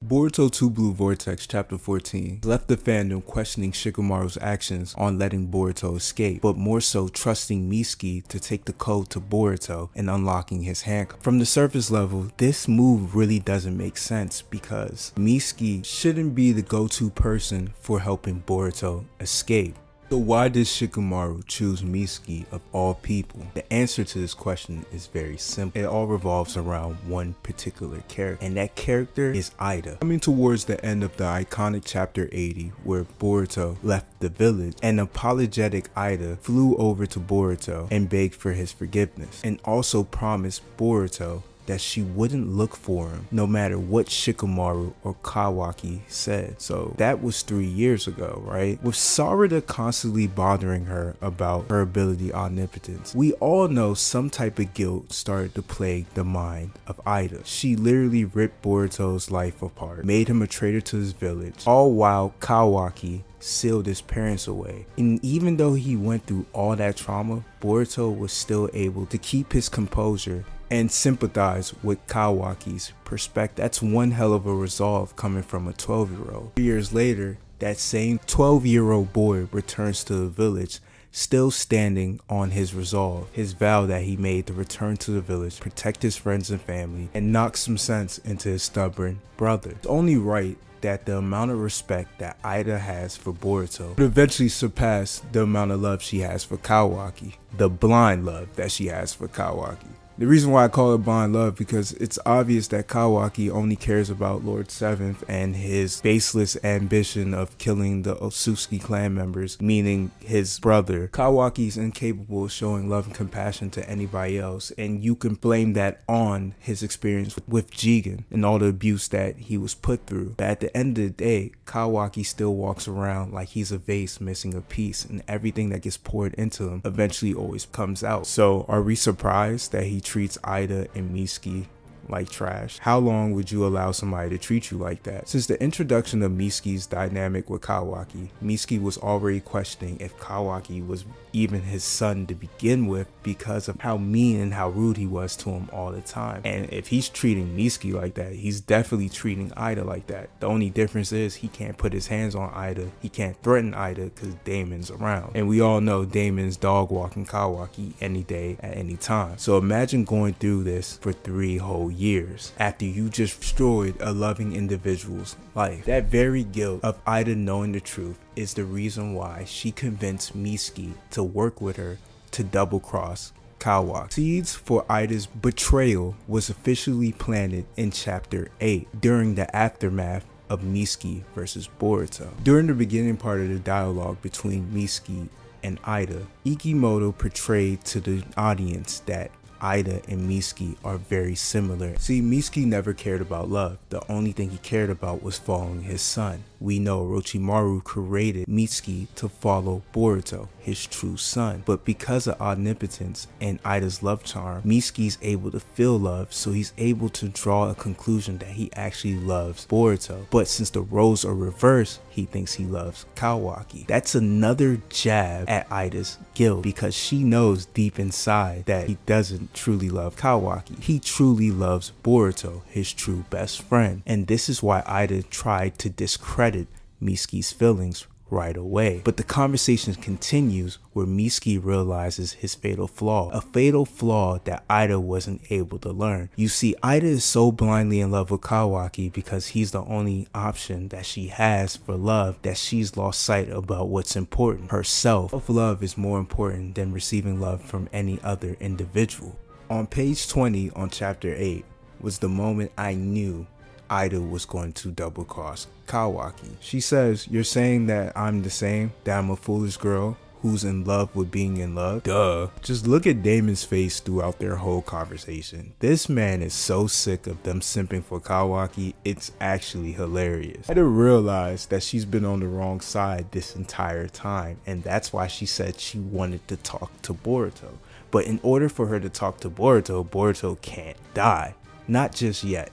Boruto 2 Blue Vortex Chapter 14 left the fandom questioning Shikamaru's actions on letting Boruto escape, but more so trusting Mitsuki to take the code to Boruto and unlocking his handcuff. From the surface level, this move really doesn't make sense because Mitsuki shouldn't be the go-to person for helping Boruto escape. So why did Shikamaru choose Mitsuki of all people? The answer to this question is very simple. It all revolves around one particular character, and that character is Ida. Coming towards the end of the iconic chapter 80 where Boruto left the village, an apologetic Ida flew over to Boruto and begged for his forgiveness, and also promised Boruto that she wouldn't look for him no matter what Shikamaru or Kawaki said. So that was 3 years ago, right? With Sarada constantly bothering her about her ability omnipotence, we all know some type of guilt started to plague the mind of Ida. She literally ripped Boruto's life apart, made him a traitor to his village, all while Kawaki sealed his parents away. And even though he went through all that trauma, Boruto was still able to keep his composure and sympathize with Kawaki's perspective. That's one hell of a resolve coming from a 12-year-old. 3 years later, that same 12-year-old boy returns to the village, still standing on his resolve, his vow that he made to return to the village, protect his friends and family, and knock some sense into his stubborn brother. It's only right that the amount of respect that Ida has for Boruto would eventually surpass the amount of love she has for Kawaki, the blind love that she has for Kawaki. The reason why I call it blind love because it's obvious that Kawaki only cares about Lord Seventh and his baseless ambition of killing the Otsutsuki clan members, meaning his brother. Kawaki's incapable of showing love and compassion to anybody else, and you can blame that on his experience with Jigen and all the abuse that he was put through. But at the end of the day, Kawaki still walks around like he's a vase missing a piece, and everything that gets poured into him eventually always comes out. So are we surprised that he treats Ida and Mitsuki like trash? How long would you allow somebody to treat you like that? Since the introduction of Mitsuki's dynamic with Kawaki, Mitsuki was already questioning if Kawaki was even his son to begin with because of how mean and how rude he was to him all the time. And if he's treating Mitsuki like that, he's definitely treating Ida like that. The only difference is he can't put his hands on Ida, he can't threaten Ida because Damon's around. And we all know Damon's dog walking Kawaki any day at any time. So imagine going through this for 3 whole years after you just destroyed a loving individual's life. That very guilt of Ida knowing the truth is the reason why she convinced Mitsuki to work with her to double cross Kawaki. Seeds for Ida's betrayal was officially planted in chapter 8 during the aftermath of Mitsuki versus Boruto. During the beginning part of the dialogue between Mitsuki and Ida, Ikimoto portrayed to the audience that Ida and Mitsuki are very similar. See, Mitsuki never cared about love. The only thing he cared about was following his son. We know Orochimaru created Mitsuki to follow Boruto, his true son. But because of omnipotence and Ida's love charm, Mitsuki's able to feel love, so he's able to draw a conclusion that he actually loves Boruto. But since the roles are reversed, he thinks he loves Kawaki. That's another jab at Ida's guilt because she knows deep inside that he doesn't truly love Kawaki. He truly loves Boruto, his true best friend. And this is why Ida tried to discredit Mitsuki's feelings right away. But the conversation continues where Mitsuki realizes his fatal flaw, a fatal flaw that Ida wasn't able to learn. You see, Ida is so blindly in love with Kawaki because he's the only option that she has for love that she's lost sight about what's important, herself. Self-love is more important than receiving love from any other individual. On page 20 on chapter 8 was the moment I knew Ida was going to double cross Kawaki. She says, "You're saying that I'm the same, that I'm a foolish girl who's in love with being in love? Duh." Just look at Damon's face throughout their whole conversation. This man is so sick of them simping for Kawaki, it's actually hilarious. Ida realized that she's been on the wrong side this entire time, and that's why she said she wanted to talk to Boruto. But in order for her to talk to Boruto, Boruto can't die. Not just yet.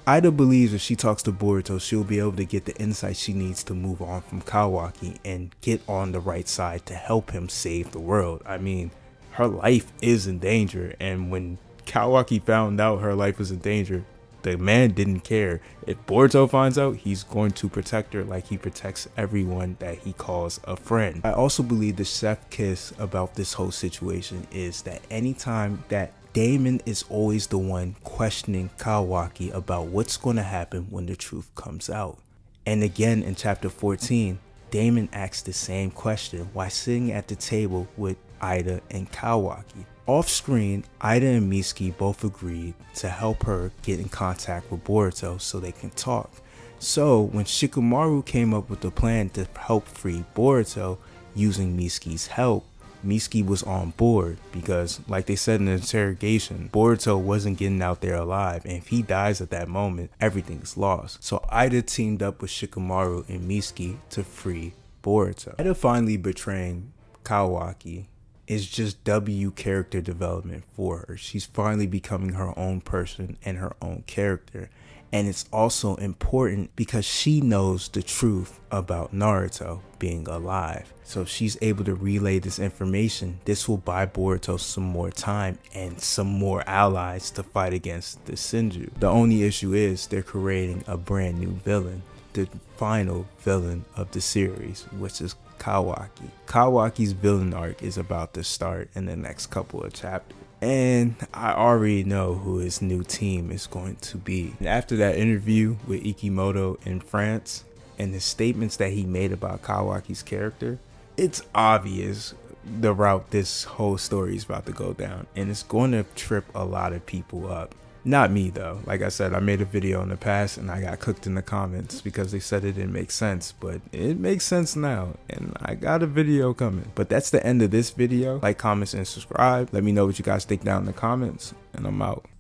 Ida believes if she talks to Boruto, she'll be able to get the insight she needs to move on from Kawaki and get on the right side to help him save the world. I mean, her life is in danger, and when Kawaki found out her life was in danger, the man didn't care. If Boruto finds out, he's going to protect her like he protects everyone that he calls a friend. I also believe the chef kiss about this whole situation is that anytime that Daemon is always the one questioning Kawaki about what's going to happen when the truth comes out. And again in chapter 14, Daemon asks the same question while sitting at the table with Ida and Kawaki. Off screen, Ida and Mitsuki both agreed to help her get in contact with Boruto so they can talk. So when Shikamaru came up with the plan to help free Boruto using Mitsuki's help, Mitsuki was on board because, like they said in the interrogation, Boruto wasn't getting out there alive, and if he dies at that moment, everything's lost. So Ida teamed up with Shikamaru and Mitsuki to free Boruto. Ida finally betraying Kawaki is just W character development for her. She's finally becoming her own person and her own character. And it's also important because she knows the truth about Naruto being alive. So if she's able to relay this information, this will buy Boruto some more time and some more allies to fight against the Senju. The only issue is they're creating a brand new villain, the final villain of the series, which is Kawaki. Kawaki's villain arc is about to start in the next couple of chapters. And I already know who his new team is going to be. And after that interview with Ikimoto in France and the statements that he made about Kawaki's character, it's obvious the route this whole story is about to go down. And it's going to trip a lot of people up. Not me though. Like I said, I made a video in the past and I got cooked in the comments because they said it didn't make sense, but it makes sense now and I got a video coming. But that's the end of this video. Like, comment, and subscribe. Let me know what you guys think down in the comments, and I'm out.